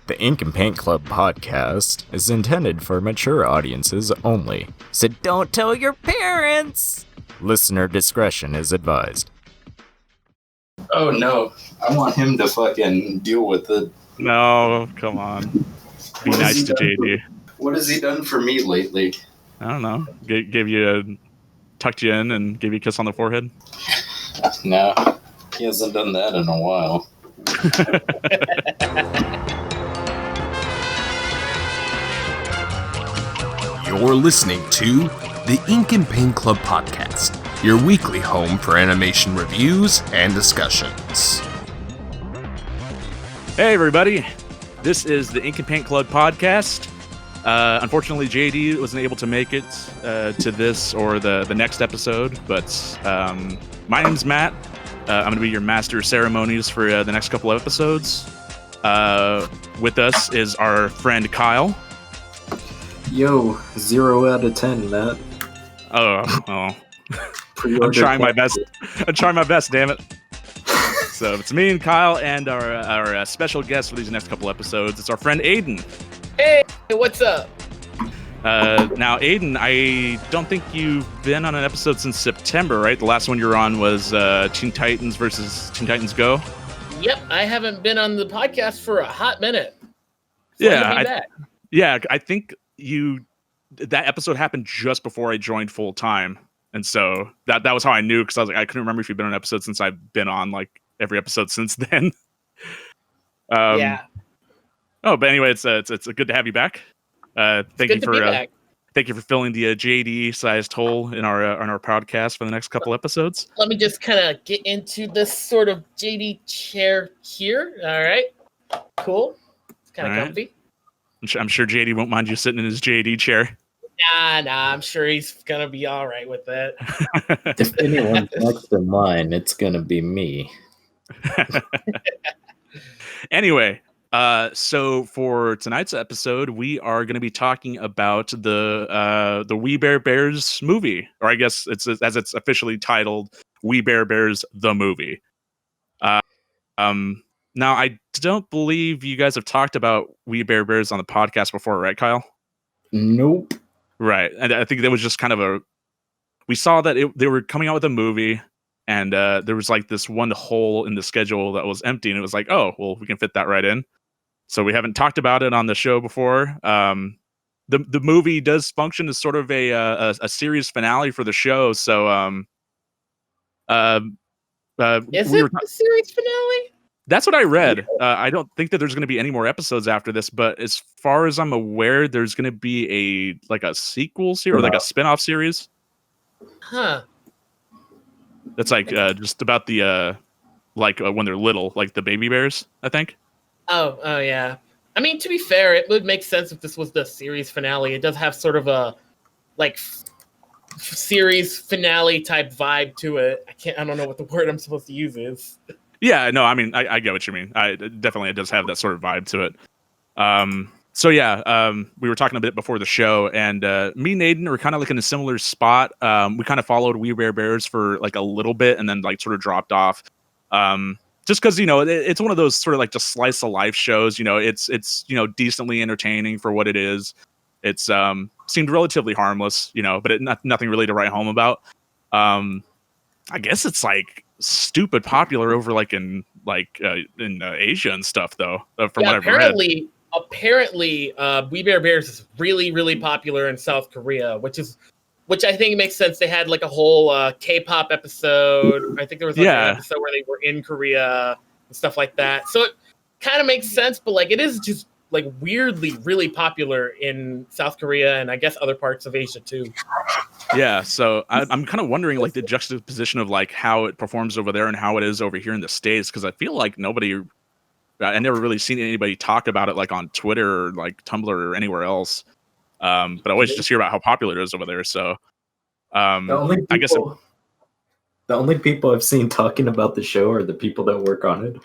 The Ink and Paint Club podcast is intended for mature audiences only, so don't tell your parents! Listener discretion is advised. Oh no, I want him to fucking deal with it. No, come on. Be nice to JD. What has he done for me lately? I don't know. Tucked you in and gave you a kiss on the forehead? No, he hasn't done that in a while. You're listening to the Ink and Paint Club podcast, your weekly home for animation reviews and discussions. Hey everybody, this is the Ink and Paint Club podcast. Unfortunately, JD wasn't able to make it to this or the next episode, but my name's Matt. I'm going to be your master of ceremonies for the next couple of episodes. With us is our friend Kyle. Yo, 0 out of 10, Matt. Oh. I'm trying my best. Damn it. So it's me and Kyle and our special guest for these next couple episodes. It's our friend Aiden. Hey, what's up? Now, Aiden, I don't think you've been on an episode since September, right? The last one you were on was Teen Titans versus Teen Titans Go. Yep, I haven't been on the podcast for a hot minute. I think that episode happened just before I joined full time, and so that was how I knew, because I was like, I couldn't remember if you've been on an episode since I've been on like every episode since then. Yeah. Oh, but anyway, it's good to have you back. Thank you for filling the JD-sized hole in our podcast for the next couple episodes. Let me just kind of get into this sort of JD chair here. All right, cool. It's kind of comfy. I'm sure JD won't mind you sitting in his JD chair. Nah, I'm sure he's gonna be all right with that. If anyone's next in line, it's gonna be me. Anyway, so for tonight's episode, we are going to be talking about the We Bare Bears movie, or I guess it's as it's officially titled, We Bare Bears the movie. Now, I don't believe you guys have talked about We Bare Bears on the podcast before, right, Kyle? Nope. Right, and I think that was just kind of we saw that they were coming out with a movie, and there was like this one hole in the schedule that was empty, and it was like, oh, well, we can fit that right in. So we haven't talked about it on the show before. The movie does function as sort of a series finale for the show. So Is it a series finale? That's what I read. I don't think that there's going to be any more episodes after this, but as far as I'm aware, there's going to be a sequel series or like a spin-off series. Huh. That's like just about the when they're little, like the baby bears, I think. Oh yeah. I mean, to be fair, it would make sense if this was the series finale. It does have sort of a series finale type vibe to it. I don't know what the word I'm supposed to use is. Yeah, no, I mean, I get what you mean. It does have that sort of vibe to it. So yeah, we were talking a bit before the show, and me and Aiden were kind of like in a similar spot. We kind of followed We Bare Bears for like a little bit, and then like sort of dropped off. Just because, it's one of those sort of like just slice of life shows. It's decently entertaining for what it is. It's seemed relatively harmless, but nothing really to write home about. I guess it's like stupid popular over in Asia and stuff, though. From what I've read. Apparently, We Bare Bears is really, really popular in South Korea, which I think makes sense. They had like a whole K-pop episode. I think there was an episode where they were in Korea and stuff like that. So it kind of makes sense, but like it is just like weirdly really popular in South Korea and I guess other parts of Asia too. Yeah, so I'm kind of wondering like the juxtaposition of like how it performs over there and how it is over here in the States, because I feel like I never really seen anybody talk about it like on Twitter or like Tumblr or anywhere else. But I always just hear about how popular it is over there. So The only people I've seen talking about the show are the people that work on it.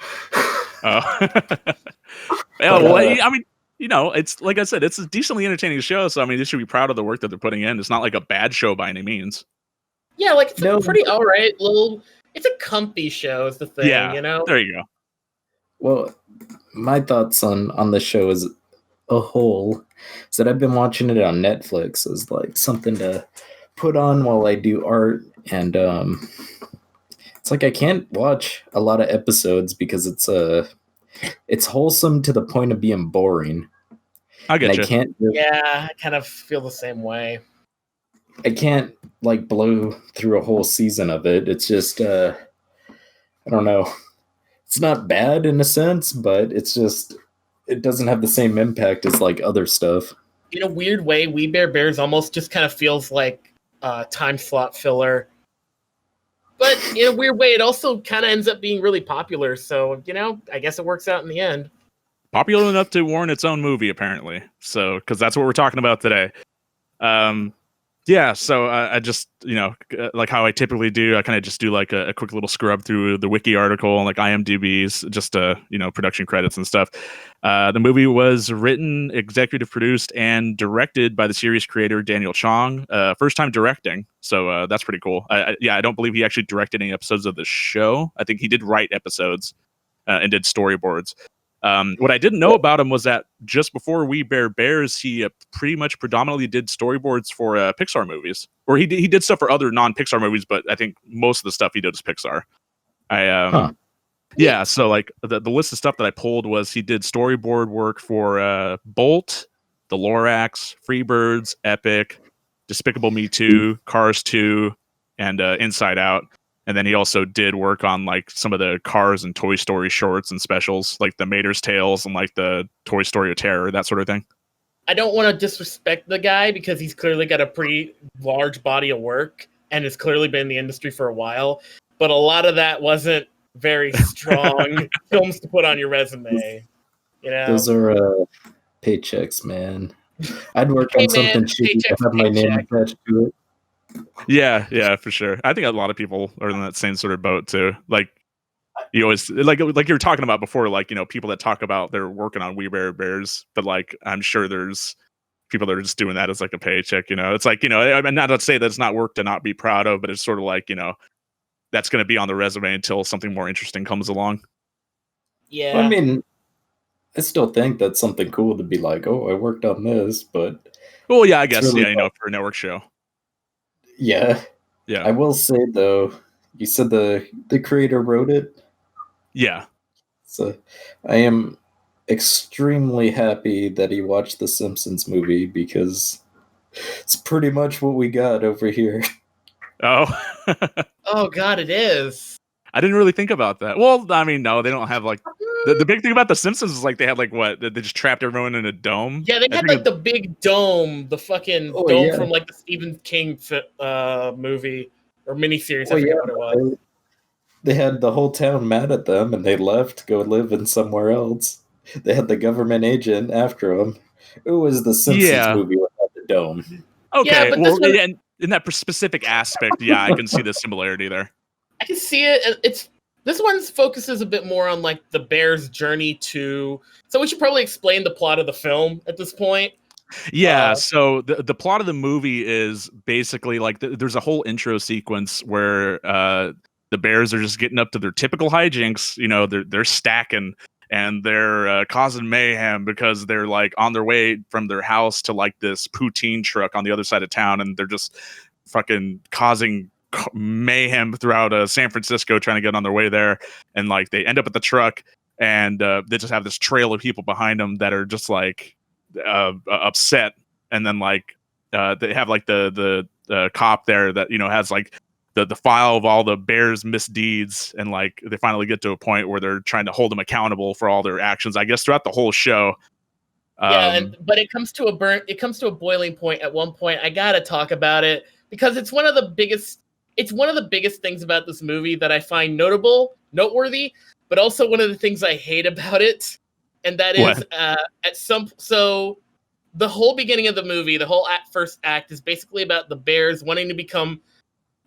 Oh. Well, I mean, it's like I said, it's a decently entertaining show. So I mean, they should be proud of the work that they're putting in. It's not like a bad show by any means. Yeah, like it's a pretty all right little. It's a comfy show, is the thing. Yeah, there you go. Well, my thoughts on the show as a whole is that I've been watching it on Netflix as like something to put on while I do art, and it's like I can't watch a lot of episodes because it's wholesome to the point of being boring. I And get I you. can't Yeah, I kind of feel the same way. I can't like blow through a whole season of it. It's just I don't know. It's not bad in a sense, but it's just it doesn't have the same impact as like other stuff. In a weird way, We Bare Bears almost just kind of feels like time slot filler. But in a weird way, it also kind of ends up being really popular. So, I guess it works out in the end. Popular enough to warrant its own movie, apparently. So, because that's what we're talking about today. Yeah, so I just, like how I typically do, I kind of just do like a quick little scrub through the wiki article and like IMDb's, just production credits and stuff. The movie was written, executive produced, and directed by the series creator Daniel Chong. First time directing, so that's pretty cool. I don't believe he actually directed any episodes of the show. I think he did write episodes and did storyboards. What I didn't know about him was that just before We Bare Bears, he pretty much predominantly did storyboards for Pixar movies, or he did stuff for other non-Pixar movies, but I think most of the stuff he did is Pixar. Yeah, so like the list of stuff that I pulled was he did storyboard work for Bolt, The Lorax, Freebirds, Epic, Despicable Me 2, Cars 2, and Inside Out. And then he also did work on like some of the Cars and Toy Story shorts and specials, like the Mater's Tales and like the Toy Story of Terror, that sort of thing. I don't want to disrespect the guy because he's clearly got a pretty large body of work and has clearly been in the industry for a while. But a lot of that wasn't very strong films to put on your resume. Those are paychecks, man. I'd work on something shitty to have my name attached to it. Yeah, for sure. I think a lot of people are in that same sort of boat too. Like you always like you were talking about before, like people that talk about they're working on We Bare Bears, but like I'm sure there's people that are just doing that as like a paycheck. It's like I mean, not to say that it's not work to not be proud of, but it's sort of like that's going to be on the resume until something more interesting comes along. Yeah, well, I mean, I still think that's something cool to be like, oh, I worked on this, but well, yeah, I guess really for a network show. Yeah. I will say though, you said the creator wrote it. Yeah. So I am extremely happy that he watched the Simpsons movie because it's pretty much what we got over here. Oh. Oh God, it is. I didn't really think about that. Well, I mean, no, they don't have like the big thing about the Simpsons is like they had like what they just trapped everyone in a dome. Yeah, they had like the big dome, the fucking dome from like the Stephen King movie or miniseries. I forget what it was. They had the whole town mad at them, and they left to go live in somewhere else. They had the government agent after them. It was the Simpsons movie without the dome. Okay, yeah, but well, in that specific aspect, yeah, I can see the similarity there. I can see it. This one focuses a bit more on like the bear's journey to. So we should probably explain the plot of the film at this point. Yeah, so the plot of the movie is basically like there's a whole intro sequence where the bears are just getting up to their typical hijinks. They're stacking and they're causing mayhem because they're like on their way from their house to like this poutine truck on the other side of town, and they're just fucking causing mayhem throughout San Francisco trying to get on their way there. And like they end up at the truck, and they just have this trail of people behind them that are just like upset. And then like they have like the cop there that has like the file of all the bears' misdeeds, and like they finally get to a point where they're trying to hold them accountable for all their actions, I guess, throughout the whole show. But it comes to a boiling point at one point. I gotta talk about it because it's one of the biggest things about this movie that I find noteworthy, but also one of the things I hate about it. And that is so the whole beginning of the movie, the whole first act is basically about the bears wanting to become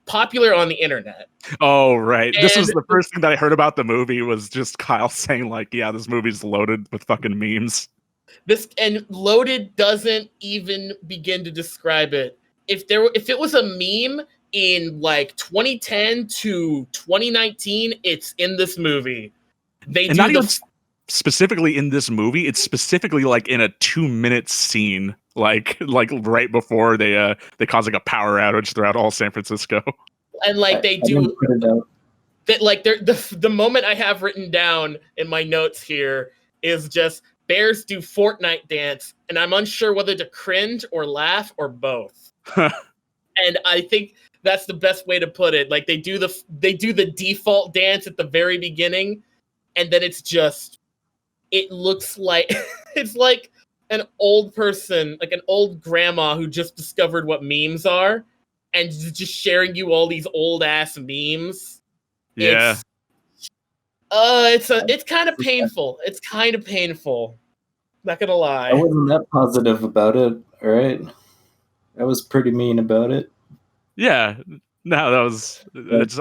popular on the internet. Oh, right. And this was the first thing that I heard about the movie was just Kyle saying like, yeah, this movie's loaded with fucking memes. Loaded doesn't even begin to describe it. If it was a meme in like 2010 to 2019, it's in this movie. specifically in this movie, it's specifically like in a 2-minute scene, like right before they cause like a power outage throughout all San Francisco. And like they I didn't do put it out. that, like the moment I have written down in my notes here is just bears do Fortnite dance, and I'm unsure whether to cringe or laugh or both. And I think that's the best way to put it. Like they do the default dance at the very beginning, and then it looks like it's like an old person, like an old grandma who just discovered what memes are and just sharing you all these old ass memes. Yeah. It's kind of painful. It's kind of painful. Not gonna lie. I wasn't that positive about it. All right, I was pretty mean about it. Yeah. No, that was. It's,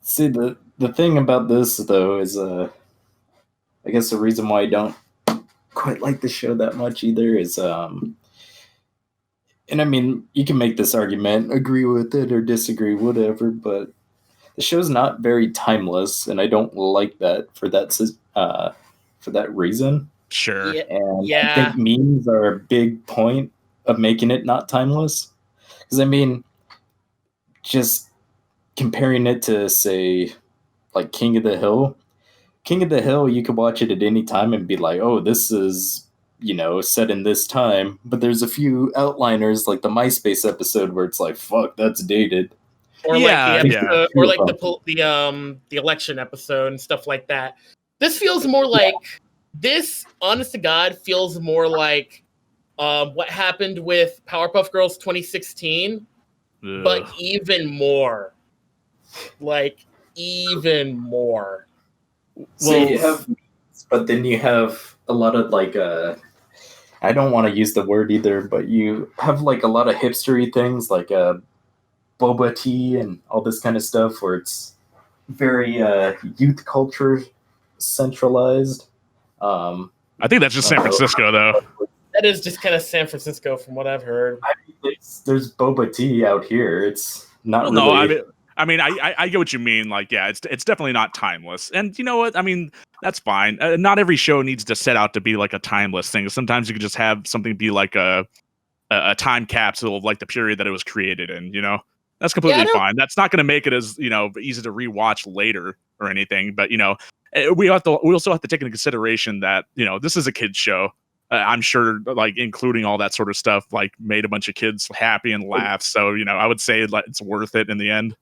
See, the thing about this though is, I guess the reason why I don't quite like the show that much either is, and I mean, you can make this argument, agree with it or disagree, whatever, but the show's not very timeless, and I don't like that for that reason. sure. And Yeah. I think memes are a big point of making it not timeless. Because I mean, just comparing it to, say, like King of the Hill. King of the Hill, you could watch it at any time and be like, oh, this is, set in this time. But there's a few outliners, like the MySpace episode, where it's like, fuck, that's dated. Or Yeah, like the yeah. episode, or like the election episode and stuff like that. This feels more like this. Honest to God, feels more like what happened with Powerpuff Girls 2016, but even more. Like even more. So you have, but then you have a lot of like, I don't want to use the word either, but you have like a lot of hipstery things like boba tea and all this kind of stuff where it's very youth culture centralized. I think that's just San Francisco, though. That is just kind of San Francisco, from what I've heard. I mean, there's boba tea out here. It's not really. No, I get what you mean. Like, yeah, it's definitely not timeless. And you know what? I mean, that's fine. Not every show needs to set out to be like a timeless thing. Sometimes you can just have something be like a time capsule of like the period that it was created in. That's completely fine. That's not going to make it as easy to rewatch later or anything. But we also have to take into consideration that this is a kids show. I'm sure, like, including all that sort of stuff, like, made a bunch of kids happy and laugh. So, I would say like it's worth it in the end.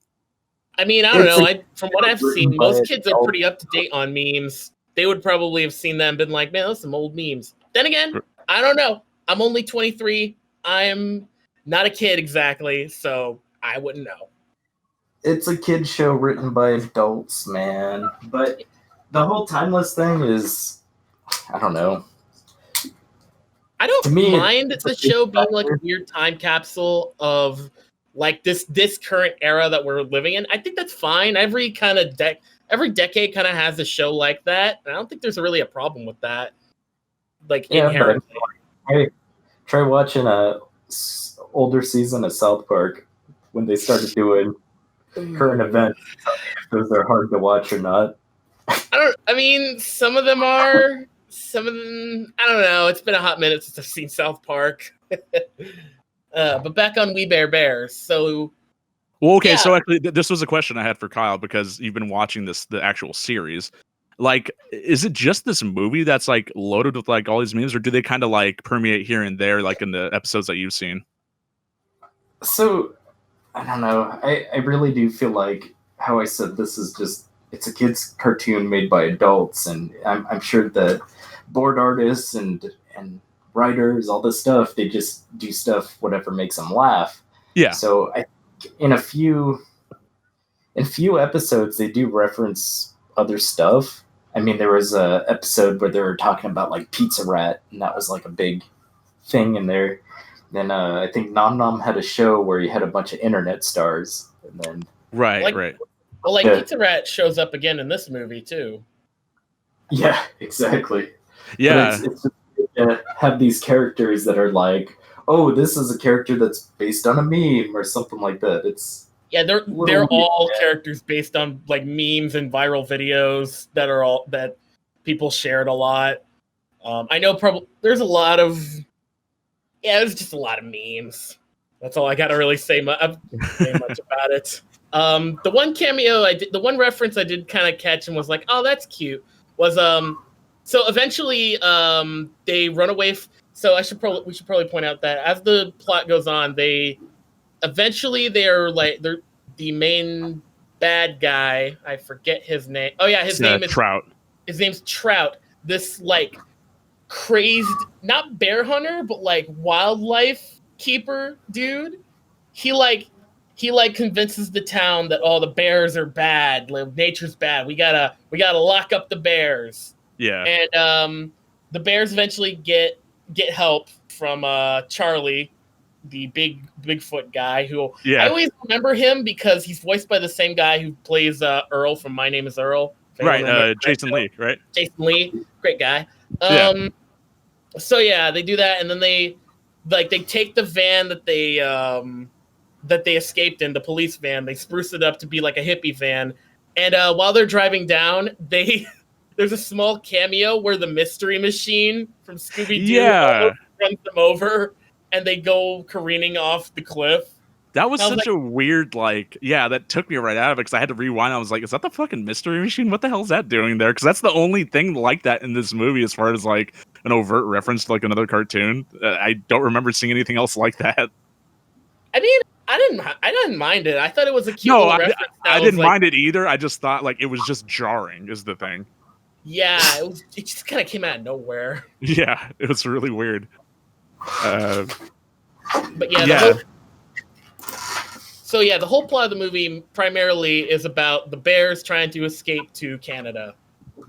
I mean, I don't know. From what I've seen, most kids are pretty up to date on memes. They would probably have seen them and been like, man, those are some old memes. Then again, I don't know. I'm only 23. I'm not a kid exactly, so I wouldn't know. It's a kid show written by adults, man. But the whole timeless thing is, I don't know. I don't mind the show being like factor. a weird time capsule of like this current era that we're living in. I think that's fine. Every decade kind of has a show like that. And I don't think there's really a problem with that. Like inherently. Try watching a older season of South Park when they started doing current events. If those are hard to watch or not. I mean, some of them are. Some of them, I don't know. It's been a hot minute since I've seen South Park. But back on We Bare Bears. So, well, okay. Yeah. So actually, this was a question I had for Kyle because you've been watching the actual series. Like, is it just this movie that's like loaded with like all these memes, or do they kind of like permeate here and there, like in the episodes that you've seen? So, I don't know. I really do feel like how I said this is just. It's a kid's cartoon made by adults, and I'm sure that board artists and writers, all this stuff, they just do stuff whatever makes them laugh. Yeah. So I think in a few episodes they do reference other stuff. I mean, there was a episode where they were talking about like Pizza Rat, and that was like a big thing in there. Then I think Nom Nom had a show where he had a bunch of internet stars, and then right. Well, like Pizza Rat shows up again in this movie too. Yeah, exactly. Yeah, it's just, have these characters that are like, oh, this is a character that's based on a meme or something like that. They're all characters based on like memes and viral videos that people shared a lot. I know probably there's a lot of there's just a lot of memes. That's all I gotta really say much about it. The one cameo the one reference I did kind of catch and was like, oh, that's cute. Was so eventually they run away. So we should probably point out that as the plot goes on, they're the main bad guy. I forget his name. Oh yeah, his name is Trout. His name's Trout. This like crazed, not bear hunter, but like wildlife keeper dude. He convinces the town that all the bears are bad, nature's bad. We gotta lock up the bears. Yeah. And the bears eventually get help from Charlie, the Bigfoot guy, who I always remember him because he's voiced by the same guy who plays Earl from My Name is Earl. Right, Jason Lee, right? Jason Lee, great guy. So yeah, they do that, and then they take the van that they escaped in, the police van. They spruce it up to be like a hippie van, and while they're driving down, there's a small cameo where the Mystery Machine from Scooby-Doo runs them over, and they go careening off the cliff. That was such a weird, that took me right out of it because I had to rewind. I was like, is that the fucking Mystery Machine? What the hell is that doing there? Because that's the only thing like that in this movie as far as like an overt reference to like another cartoon. I don't remember seeing anything else like that. I mean, I didn't mind it. I thought it was a cute little reference. I didn't mind it either. I just thought like it was just jarring is the thing. Yeah, it just kind of came out of nowhere. Yeah, it was really weird. But yeah. The whole plot of the movie primarily is about the bears trying to escape to Canada.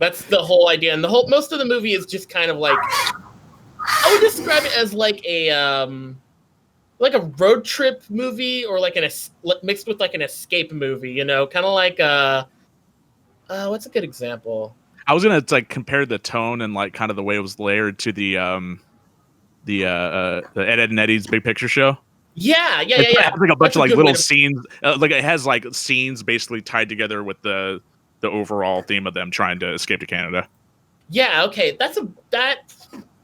That's the whole idea, and most of the movie is just kind of like, I would describe it as like a road trip movie or like mixed with like an escape movie, kind of like what's a good example? I was gonna like compare the tone and like kind of the way it was layered to the Ed, and Eddie's Big Picture Show. Yeah. It has like a bunch of like little scenes, like it has like scenes basically tied together with the overall theme of them trying to escape to Canada. Yeah, okay, that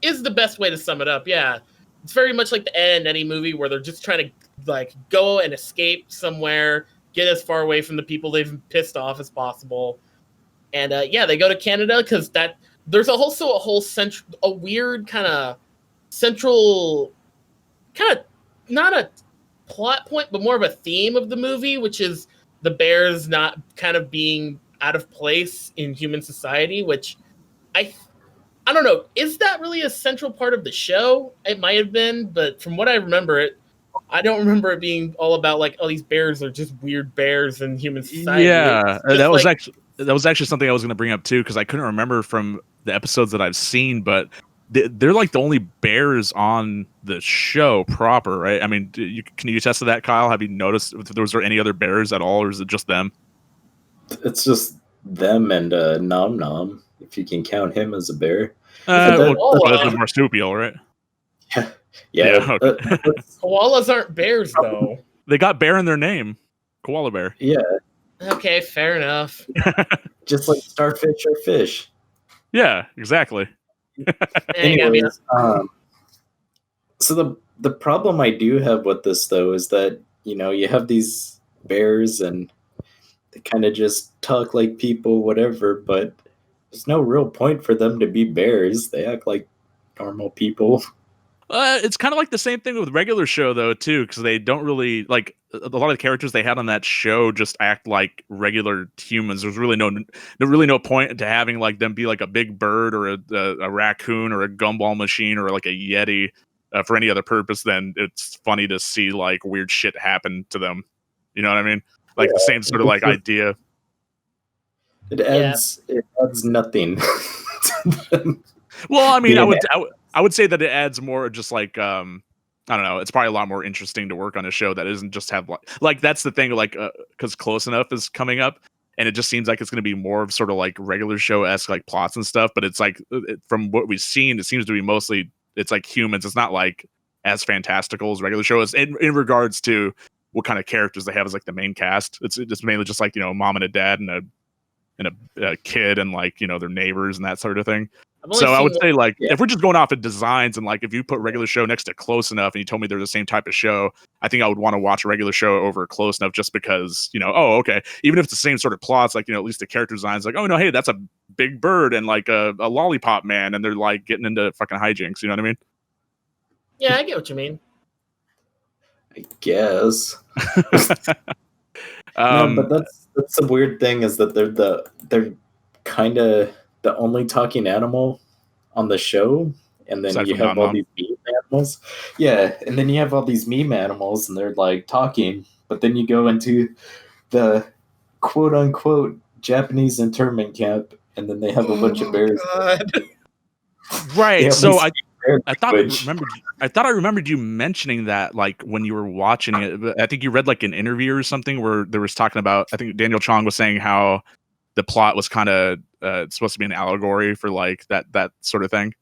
is the best way to sum it up. Yeah, it's very much like the Ed and Eddie movie where they're just trying to like go and escape somewhere, get as far away from the people they've pissed off as possible, and they go to Canada because there's also a weird kind of central kind of. Not a plot point, but more of a theme of the movie, which is the bears not kind of being out of place in human society, which I don't know. Is that really a central part of the show? It might have been, but from what I remember I don't remember it being all about like, oh, these bears are just weird bears in human society. Yeah, that was actually something I was going to bring up too, because I couldn't remember from the episodes that I've seen, but they're like the only bears on the show proper, right? I mean, can you attest to that, Kyle? Have you noticed if there was any other bears at all, or is it just them? It's just them and Nom Nom, if you can count him as a bear. That's a marsupial, right? Yeah. Okay. Koalas aren't bears, though. They got bear in their name. Koala bear. Yeah. Okay, fair enough. Just like starfish or fish. Yeah, exactly. Anyways, so the problem I do have with this though is that you have these bears and they kind of just talk like people, whatever, but there's no real point for them to be bears. They act like normal people. It's kind of like the same thing with regular show though too, because they don't really like a lot of the characters they had on that show just act like regular humans. There's really no point to having like them be like a big bird or a raccoon or a gumball machine or like a yeti for any other purpose than it's funny to see like weird shit happen to them. You know what I mean? Like the same sort of like idea. It adds nothing to them. Well, I mean, I would say that it adds more just like I don't know. It's probably a lot more interesting to work on a show that isn't just have like that's the thing, like because Close Enough is coming up, and it just seems like it's going to be more of sort of like regular show-esque like plots and stuff. But it's like from what we've seen, it seems to be mostly it's like humans. It's not like as fantastical as regular shows in regards to what kind of characters they have as like the main cast. It's mainly just like mom and a dad and a kid and like, you know, their neighbors and that sort of thing. I've only So I seen would say like yeah. if we're just going off of designs and like if you put regular show next to Close Enough and you told me they're the same type of show, I think I would want to watch regular show over Close Enough just because, you know, oh, okay, even if it's the same sort of plots, like, you know, at least the character designs like, oh no, hey, that's a big bird and like a lollipop man and they're like getting into fucking hijinks, you know what I mean? Yeah, I get what you mean. I guess. Um, No, but that's the weird thing is that they're kind of the only talking animal on the show, and then Aside you from have all Non-Non. these meme animals. Yeah, and then you have all these meme animals, and they're like talking, but then you go into the quote unquote Japanese internment camp, and then they have a bunch of bears. God. They right. only So speak bear I thought language. I thought I remembered you mentioning that like when you were watching it. But I think you read like an interview or something where there was talking about. I think Daniel Chong was saying how the plot was kind of supposed to be an allegory for like that sort of thing.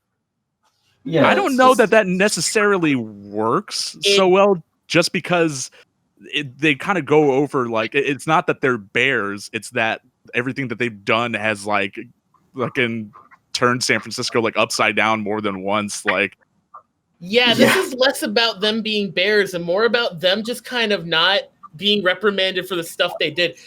Yeah, I don't it's know just- that necessarily works so well, just because they kind of go over like it's not that they're bears; it's that everything that they've done has like in turned San Francisco like upside down more than once. Like, Yeah, this Yeah. is less about them being bears and more about them just kind of not being reprimanded for the stuff they did.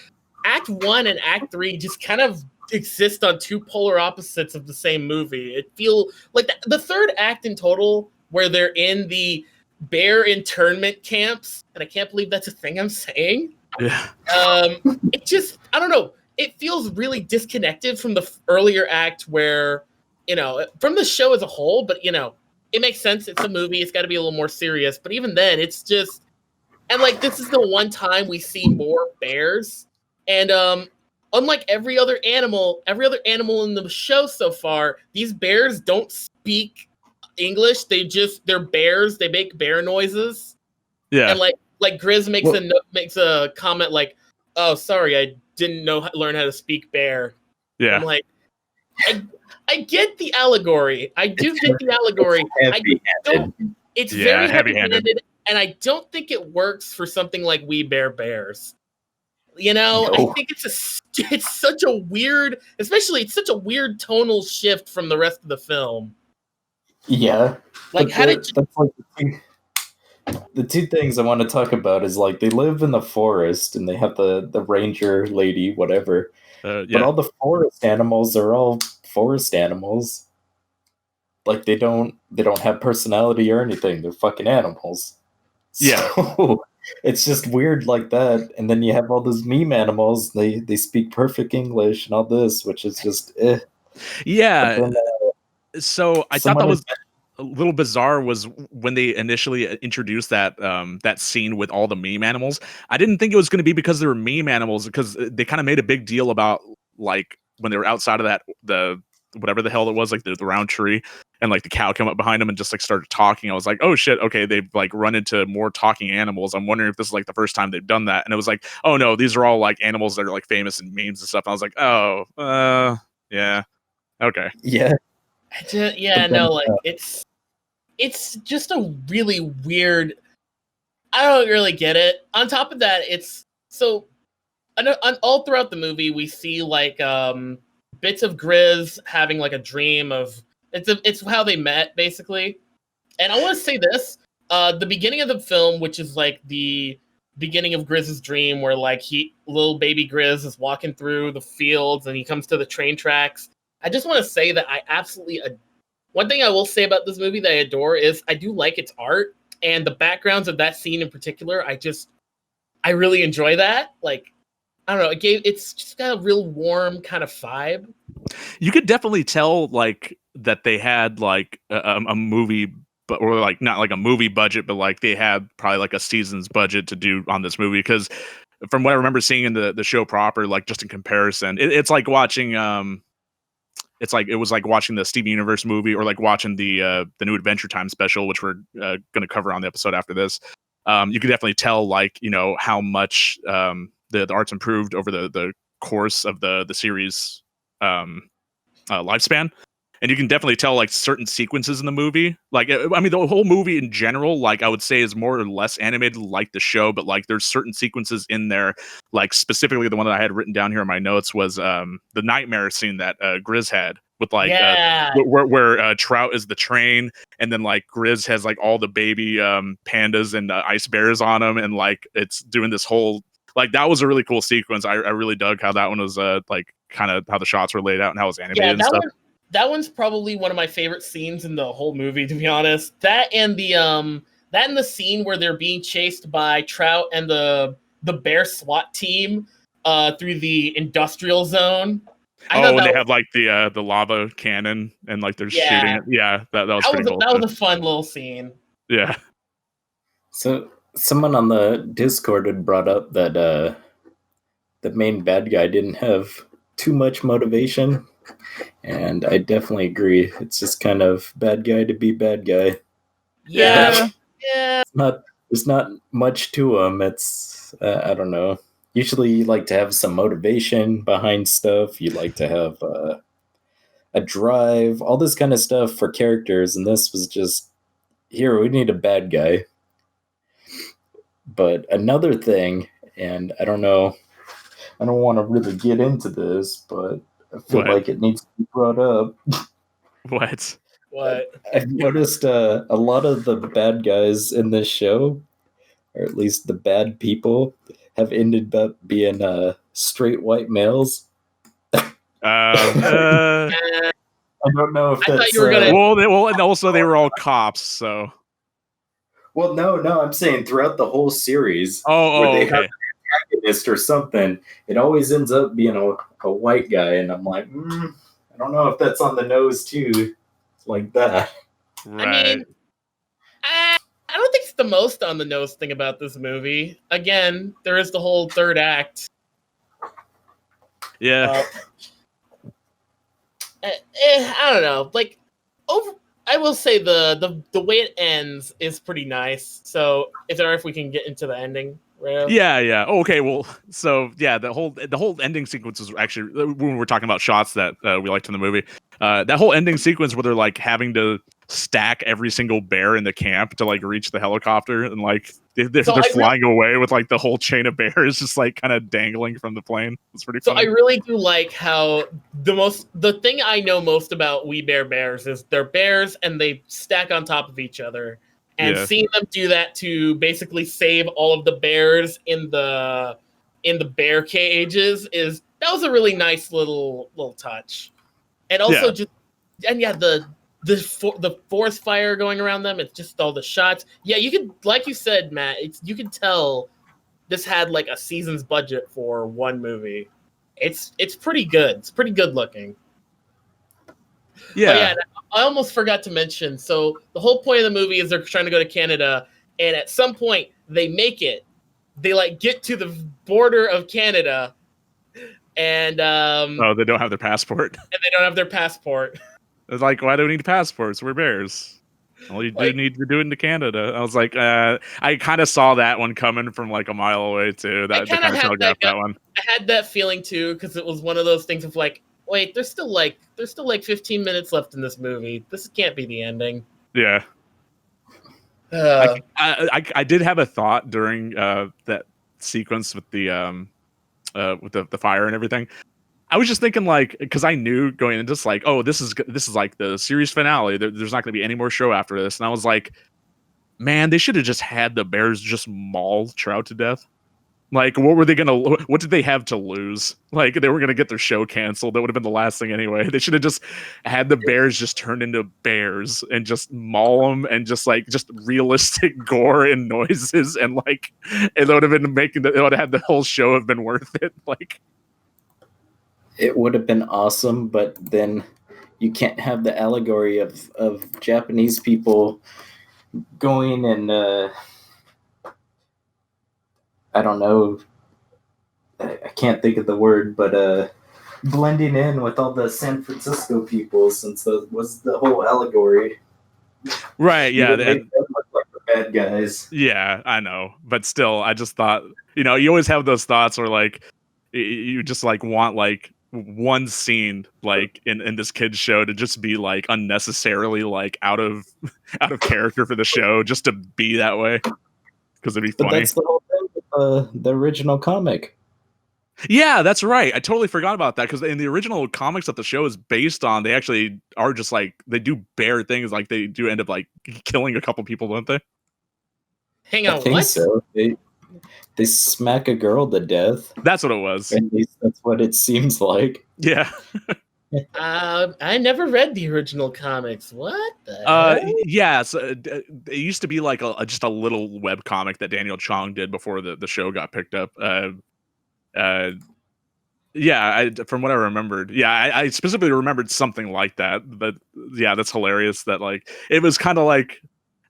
Act 1 and Act 3 just kind of exist on two polar opposites of the same movie. It feel like the third act in total, where they're in the bear internment camps, and I can't believe that's a thing I'm saying. yeah, It just, I don't know. It feels really disconnected from the earlier act where, you know, from the show as a whole, but, you know, it makes sense. It's a movie. It's got to be a little more serious. But even then, it's just, and like, this is the one time we see more bears. And unlike every other animal in the show so far, these bears don't speak English. They're bears. They make bear noises. yeah, And like Grizz makes a comment like, "Oh, sorry, I didn't learn how to speak bear." yeah. I'm like, I get the allegory. I do get the allegory. It's Yeah, very heavy-handed. heavy-handed, and I don't think it works for something like We Bear Bears. You know, No. I think it's such a weird, especially it's such a weird tonal shift from the rest of the film. Yeah. Like, But how did you, that's like the two things I want to talk about is like they live in the forest and they have the ranger lady, whatever. But Yeah. all the forest animals are all forest animals. Like they don't have personality or anything. They're fucking animals. Yeah. So it's just weird like that. And then you have all those meme animals. They speak perfect English and all this, which is just But Yeah. then, So I thought someone that was a little bizarre was when they initially introduced that that scene with all the meme animals. I didn't think it was going to be because they were meme animals, because they kind of made a big deal about like when they were outside of that the whatever the hell it was, like the round tree, and like the cow came up behind them and just like started talking. I was like, oh shit, okay, they've like run into more talking animals. I'm wondering if this is like the first time they've done that. And it was like, oh no, these are all like animals that are like famous in memes and stuff. And I was like, oh, yeah, okay. yeah. yeah, But then, no, like it's just a really weird. I don't really get it. On top of that, it's so. I know all throughout the movie we see like bits of Grizz having like a dream of it's how they met basically. And I want to say this: the beginning of the film, which is like the beginning of Grizz's dream, where like little baby Grizz is walking through the fields and he comes to the train tracks. I just want to say that I absolutely. One thing I will say about this movie that I adore is I do like its art and the backgrounds of that scene in particular. I really enjoy that. Like, I don't know, it's just got a real warm kind of vibe. You could definitely tell like that they had like a movie, but or like not like a movie budget, but like they had probably like a season's budget to do on this movie. Because from what I remember seeing in the show proper, like just in comparison, it's like watching it was like watching the Steven Universe movie, or like watching the new Adventure Time special, which we're going to cover on the episode after this. You could definitely tell like, you know, how much the art's improved over the course of the series lifespan. and you can definitely tell like certain sequences in the movie. Like, I mean, the whole movie in general, like I would say, is more or less animated like the show, but like there's certain sequences in there, like specifically the one that I had written down here in my notes was the nightmare scene that Grizz had with like where Trout is the train, and then like Grizz has like all the baby pandas and ice bears on him, and like it's doing this whole. Like that was a really cool sequence. I really dug how that one was like kind of how the shots were laid out and how it was animated and stuff. That one's probably one of my favorite scenes in the whole movie, to be honest. That and the scene where they're being chased by Trout and the bear SWAT team through the industrial zone. They have like the lava cannon and like they're shooting it. Yeah, that was pretty cool. That was a fun little scene. Yeah. So someone on the Discord had brought up that the main bad guy didn't have too much motivation, and I definitely agree. It's just kind of bad guy to be bad guy. Yeah. There's not much to him. It's I don't know. Usually you like to have some motivation behind stuff. You like to have a drive, all this kind of stuff for characters, and this was just, here, we need a bad guy. But another thing, and I don't know, I don't want to really get into this, but I feel like it needs to be brought up. What? I've noticed a lot of the bad guys in this show, or at least the bad people, have ended up being straight white males. I don't know if that's... I thought you were gonna... Well, and also they were all cops, so... Well, no, I'm saying throughout the whole series, where they have an antagonist or something, it always ends up being a white guy, and I'm like, I don't know if that's on the nose too, like that. Right. I mean, I don't think it's the most on the nose thing about this movie. Again, there is the whole third act. Yeah. I don't know. Like, I will say the way it ends is pretty nice. So, is there if we can get into the ending? Right? Yeah. Okay. Well, so yeah, the whole ending sequence is actually, when we're talking about shots that we liked in the movie. That whole ending sequence where they're like having to stack every single bear in the camp to like reach the helicopter, and like they're flying away with like the whole chain of bears just like kind of dangling from the plane. It's pretty funny. So I really do like how the thing I know most about We Bare Bears is they're bears and they stack on top of each other. And seeing them do that to basically save all of the bears in the bear cages that was a really nice little touch. And also the forest fire going around them, it's just all the shots. Yeah, you could, like you said, Matt, you could tell this had like a season's budget for one movie. It's pretty good. It's pretty good looking. Yeah. I almost forgot to mention. So the whole point of the movie is they're trying to go to Canada, and at some point they make it. They like get to the border of Canada, and they don't have their passport. And they don't have their passport. It's like, why do we need passports? We're bears. Well, you do need to do it into Canada. I was like, I kind of saw that one coming from like a mile away too. That kind of telegraphed that one. I had that feeling too, because it was one of those things of like, wait, there's still like 15 minutes left in this movie. This can't be the ending. Yeah. I did have a thought during that sequence with the fire and everything. I was just thinking, like, because I knew going into this, like, oh, this is like the series finale. There's not going to be any more show after this. And I was like, man, they should have just had the bears just maul Trout to death. Like, what did they have to lose? Like, they were going to get their show canceled. That would have been the last thing anyway. They should have just had the bears just turn into bears and just maul them, and just realistic gore and noises. And like, it would have been it would have had the whole show have been worth it. Like, it would have been awesome, but then you can't have the allegory of Japanese people going and I don't know, I can't think of the word, but blending in with all the San Francisco people, since that was the whole allegory. Right, yeah. They look like the bad guys. Yeah, I know. But still, I just thought, you always have those thoughts where like you just like want like one scene like in this kid's show to just be like unnecessarily like out of character for the show, just to be that way because it'd be But funny. that's the whole thing with the original comic. Yeah, that's right. I totally forgot about that because in the original comics that the show is based on, they actually are just like they do bear things. Like they do end up like killing a couple people, don't they? Hang I on, think what? so. They smack a girl to death. That's what it was. At least that's what it seems like. Yeah. I never read the original comics. What the hell? Yeah. So it used to be like just a little web comic that Daniel Chong did before the show got picked up. Yeah, from what I remembered, I specifically remembered something like that. But yeah, that's hilarious. That like it was kind of like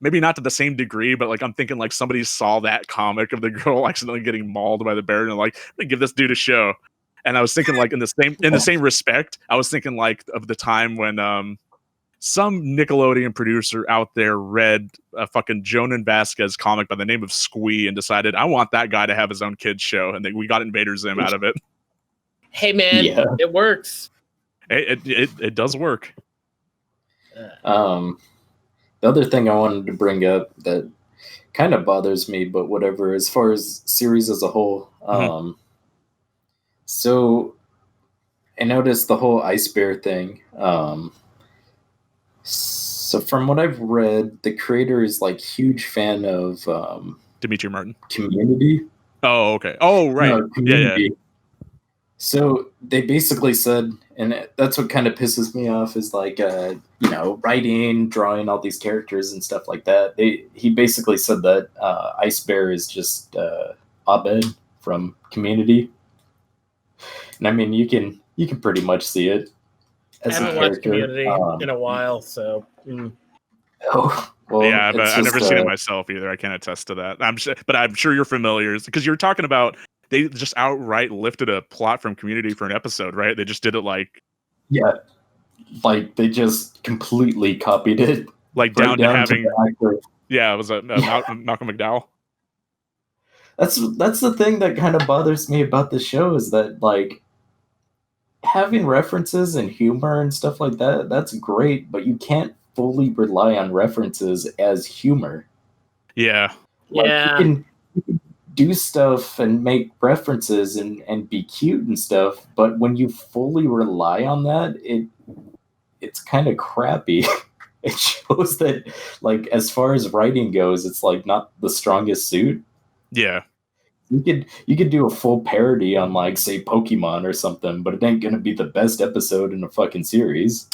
maybe not to the same degree, but like I'm thinking like somebody saw that comic of the girl accidentally getting mauled by the bear and like, I'm gonna give this dude a show. And I was thinking like in the same respect, I was thinking like of the time when some Nickelodeon producer out there read a fucking Jonan Vasquez comic by the name of Squee and decided I want that guy to have his own kids show, and we got Invader Zim out of it. Hey man, Yeah. it works. It does work. The other thing I wanted to bring up that kind of bothers me, but whatever, as far as series as a whole. So I noticed the whole Ice Bear thing. So from what I've read, the creator is like huge fan of Dimitri Martin. Community. Oh, okay. Oh, right. No, Yeah. Community. So they basically said, and that's what kind of pisses me off, is like, writing, drawing all these characters and stuff like that. He basically said that Ice Bear is just Abed from Community, and I mean you can pretty much see it. I haven't watched Community in a while, so. Oh, well, Yeah, but it's I've never just, seen it myself either. I can't attest to that. But I'm sure you're familiar because you're talking about they just outright lifted a plot from Community for an episode, right? They just did it like like they just completely copied it, like right down to the having actor. it was Malcolm McDowell. That's the thing that kind of bothers me about the show is that like having references and humor and stuff like that, that's great, but you can't fully rely on references as humor. Yeah. Like, Yeah. you can do stuff and make references and be cute and stuff, but when you fully rely on that, it's kind of crappy. It shows that, like, as far as writing goes, it's like not the strongest suit. Yeah. You could do a full parody on, like, say Pokemon or something, but it ain't gonna be the best episode in a fucking series.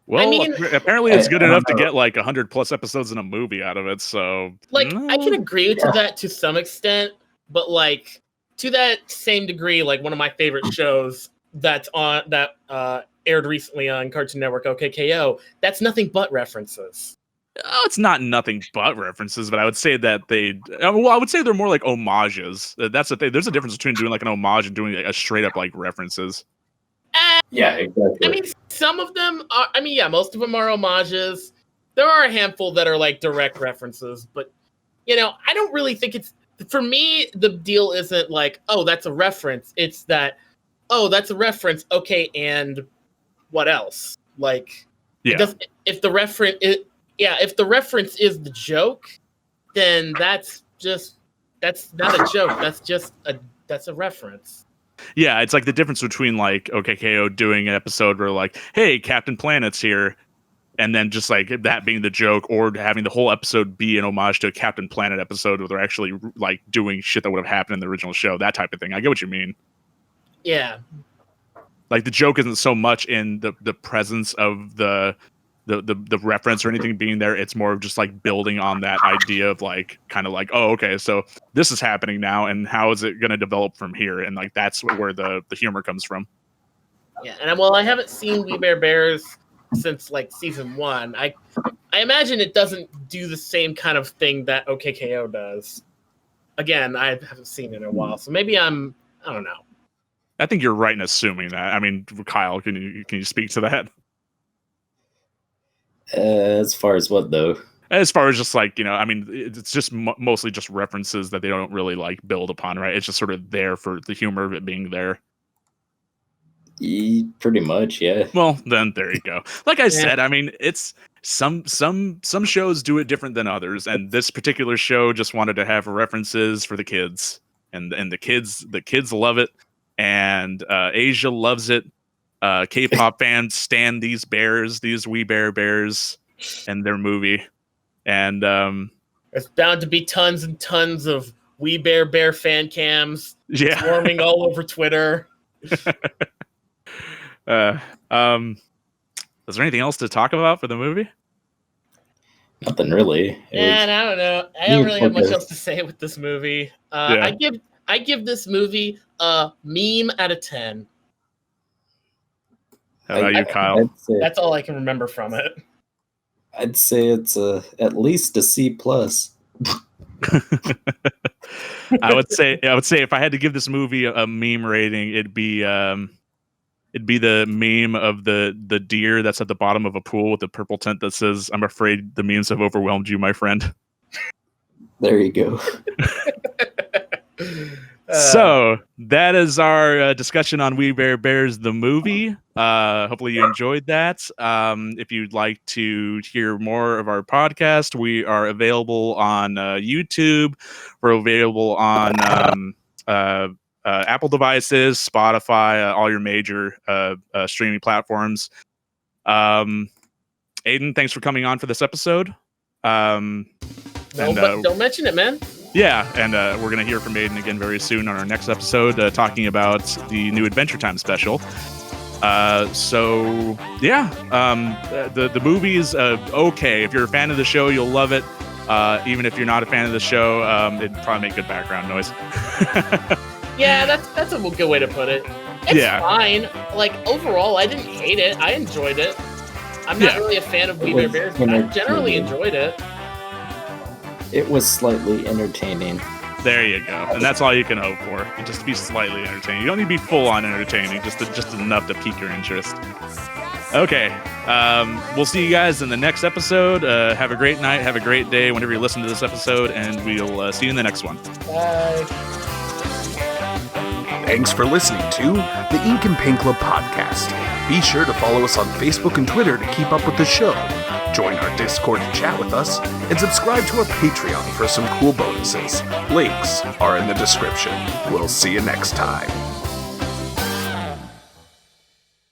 Well, I mean, apparently it's good I enough don't to know. get like 100+ episodes in a movie out of it. So like I can agree to Yeah. that to some extent, but like to that same degree, like one of my favorite shows that's on that aired recently on Cartoon Network, OKKO, that's nothing but references. Oh, it's not nothing but references, but I would say that I would say they're more like homages. That's the thing. There's a difference between doing like an homage and doing a straight up like references. Yeah, exactly. I mean, some of them are. I mean, yeah, most of them are homages. There are a handful that are like direct references, but I don't really think it's. For me, the deal isn't like, oh, that's a reference. It's that, oh, that's a reference. Okay, and what else? Like, if the reference, if the reference is the joke, then that's not a joke. That's a reference. Yeah, it's like the difference between like OKKO doing an episode where like, hey, Captain Planet's here, and then just like that being the joke, or having the whole episode be an homage to a Captain Planet episode where they're actually like doing shit that would have happened in the original show, that type of thing. I get what you mean. Yeah. Like the joke isn't so much in the presence of the reference or anything being there. It's more of just like building on that idea of like kind of like, oh, okay, so this is happening now, and how is it going to develop from here? And like that's where the humor comes from. Yeah, and I haven't seen We Bare Bears since like season 1. I imagine it doesn't do the same kind of thing that OKKO does. Again, I haven't seen it in a while, so maybe I don't know. I think you're right in assuming that. I mean, Kyle, can you speak to that? As far as what though? As far as just like, I mean, it's just mostly just references that they don't really like build upon, right? It's just sort of there for the humor of it being there. Pretty much, yeah. Well, then there you go. Like I said, I mean, it's some shows do it different than others, and this particular show just wanted to have references for the kids, and the kids love it, and Asia loves it. K-pop fans stand these We Bare Bears, and their movie, and there's bound to be tons and tons of We Bare Bear fan cams swarming all over Twitter. Is there anything else to talk about for the movie? Nothing really. I don't know. I don't really have much else to say with this movie. I give this movie a meme out of 10. How about you, Kyle? That's all I can remember from it. I'd say it's at least a C+. I would say if I had to give this movie a meme rating, it'd be the meme of the deer that's at the bottom of a pool with the purple tent that says, "I'm afraid the memes have overwhelmed you, my friend." There you go. So that is our discussion on We Bare Bears, the movie. Hopefully you enjoyed that. If you'd like to hear more of our podcast, we are available on YouTube. We're available on Apple devices, Spotify, all your major streaming platforms. Aiden, thanks for coming on for this episode. But don't mention it, man. Yeah, and we're going to hear from Aiden again very soon on our next episode, talking about the new Adventure Time special. The movie is okay. If you're a fan of the show, you'll love it. Even if you're not a fan of the show, it'd probably make good background noise. Yeah, that's a good way to put it. It's fine. Like, overall, I didn't hate it. I enjoyed it. I'm not really a fan of We Bare Bears, but I generally enjoyed it. It was slightly entertaining. There you go. And that's all you can hope for. Just to be slightly entertaining. You don't need to be full-on entertaining, just enough to pique your interest. Okay. We'll see you guys in the next episode. Have a great night. Have a great day whenever you listen to this episode, and we'll see you in the next one. Bye. Thanks for listening to the Ink and Paint Club podcast. Be sure to follow us on Facebook and Twitter to keep up with the show. Join our Discord to chat with us, and subscribe to our Patreon for some cool bonuses. Links are in the description. We'll see you next time.